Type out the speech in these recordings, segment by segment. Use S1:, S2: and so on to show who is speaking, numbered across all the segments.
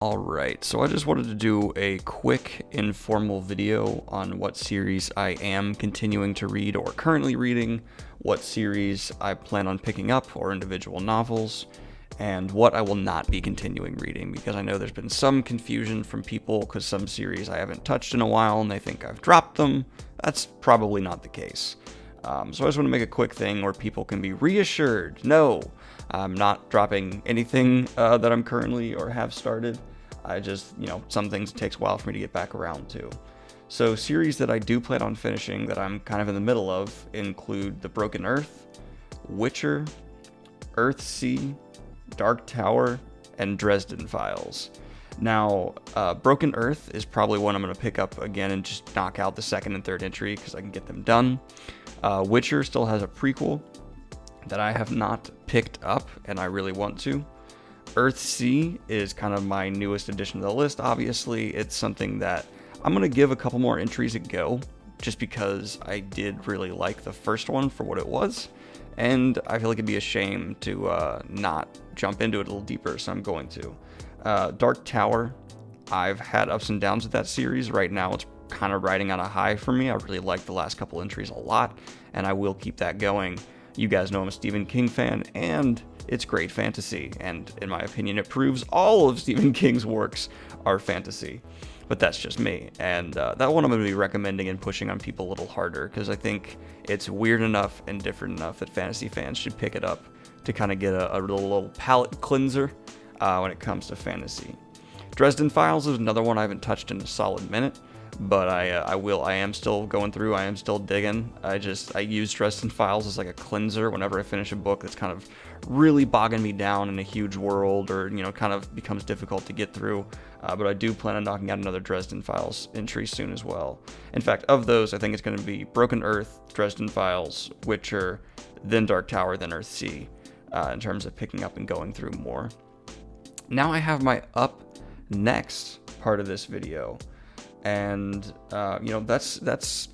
S1: Alright, so I just wanted to do a quick informal video on what series I am continuing to read or currently reading, what series I plan on picking up or individual novels, and what I will not be continuing reading, because I know there's been some confusion from people because some series I haven't touched in a while and they think I've dropped them. That's probably not the case. So I just want to make a quick thing where people can be reassured. No, I'm not dropping anything that I'm currently or have started. I just, some things takes a while for me to get back around to. So series that I do plan on finishing that I'm kind of in the middle of include The Broken Earth, Witcher, Earthsea, Dark Tower, and Dresden Files. Now, Broken Earth is probably one I'm going to pick up again and just knock out the second and third entry because I can get them done. Witcher still has a prequel that I have not picked up, and I really want to. Earthsea is kind of my newest addition to the list. Obviously, it's something that I'm going to give a couple more entries a go, just because I did really like the first one for what it was, and I feel like it'd be a shame to not jump into it a little deeper, so I'm going to. Dark Tower, I've had ups and downs with that series. Right now, it's kind of riding on a high for me. I really like the last couple entries a lot, and I will keep that going. You guys know I'm a Stephen King fan, and it's great fantasy, and in my opinion, it proves all of Stephen King's works are fantasy. But that's just me, and that one I'm going to be recommending and pushing on people a little harder, because I think it's weird enough and different enough that fantasy fans should pick it up to kind of get a little palate cleanser when it comes to fantasy. Dresden Files is another one I haven't touched in a solid minute, but I am still going through, I am still digging. I use Dresden Files as like a cleanser whenever I finish a book that's kind of really bogging me down in a huge world, or kind of becomes difficult to get through. But I do plan on knocking out another Dresden Files entry soon as well. In fact, of those, I think it's going to be Broken Earth, Dresden Files, Witcher, then Dark Tower, then Earthsea, in terms of picking up and going through more. Now I have my up next part of this video. And, that's,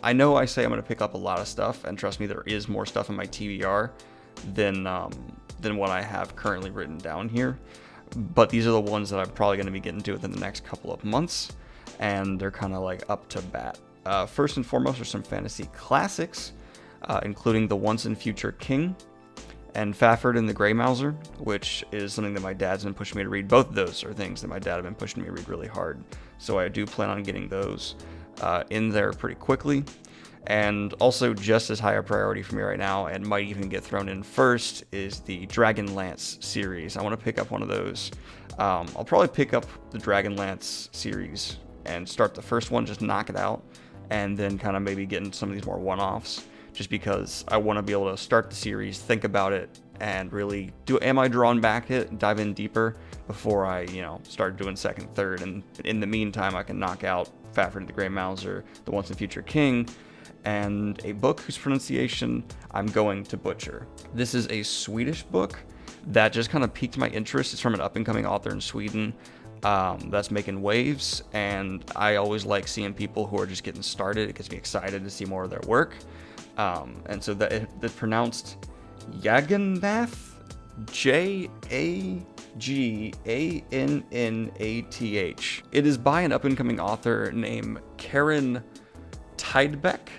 S1: I know I say I'm going to pick up a lot of stuff, and trust me, there is more stuff in my TBR than what I have currently written down here. But these are the ones that I'm probably going to be getting to within the next couple of months, and they're kind of like up to bat. First and foremost are some fantasy classics, including The Once and Future King, and Fafhrd and the Grey Mouser, which is something that my dad's been pushing me to read. Both of those are things that my dad have been pushing me to read really hard. So I do plan on getting those in there pretty quickly. And also just as high a priority for me right now, and might even get thrown in first, is the Dragonlance series. I want to pick up one of those. I'll probably pick up the Dragonlance series and start the first one, just knock it out, and then kind of maybe get into some of these more one-offs, just because I want to be able to start the series, think about it, and really am I drawn back to it, dive in deeper before I, start doing second, third, and in the meantime, I can knock out Fafhrd and the Grey Mouser, The Once and Future King, and a book whose pronunciation I'm going to butcher. This is a Swedish book that just kind of piqued my interest. It's from an up-and-coming author in Sweden that's making waves, and I always like seeing people who are just getting started. It gets me excited to see more of their work. And so it's pronounced Jagannath, Jagannnath. It is by an up-and-coming author named Karin Tidbeck,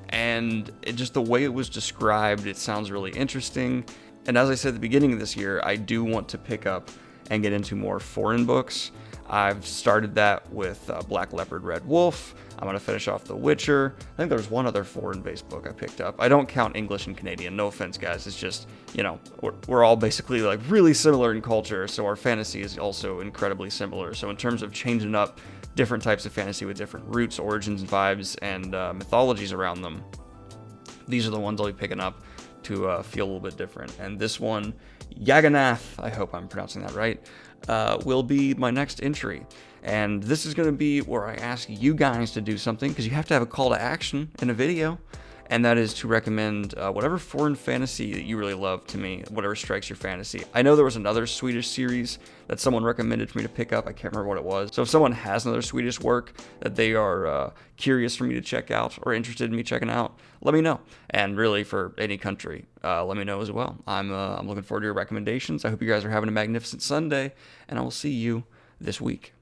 S1: and just the way it was described, it sounds really interesting. And as I said at the beginning of this year, I do want to pick up and get into more foreign books. I've started that with Black Leopard, Red Wolf. I'm going to finish off The Witcher. I think there's one other foreign-based book I picked up. I don't count English and Canadian. No offense, guys. It's just, we're all basically like really similar in culture, so our fantasy is also incredibly similar. So in terms of changing up different types of fantasy with different roots, origins, vibes, and mythologies around them, these are the ones I'll be picking up to feel a little bit different. And this one, Jagannath, I hope I'm pronouncing that right, will be my next entry. And this is going to be where I ask you guys to do something, because you have to have a call to action in a video, and that is to recommend whatever foreign fantasy that you really love to me, whatever strikes your fantasy. I know there was another Swedish series that someone recommended for me to pick up. I can't remember what it was. So if someone has another Swedish work that they are curious for me to check out or interested in me checking out, let me know. And really, for any country, let me know as well. I'm looking forward to your recommendations. I hope you guys are having a magnificent Sunday, and I will see you this week.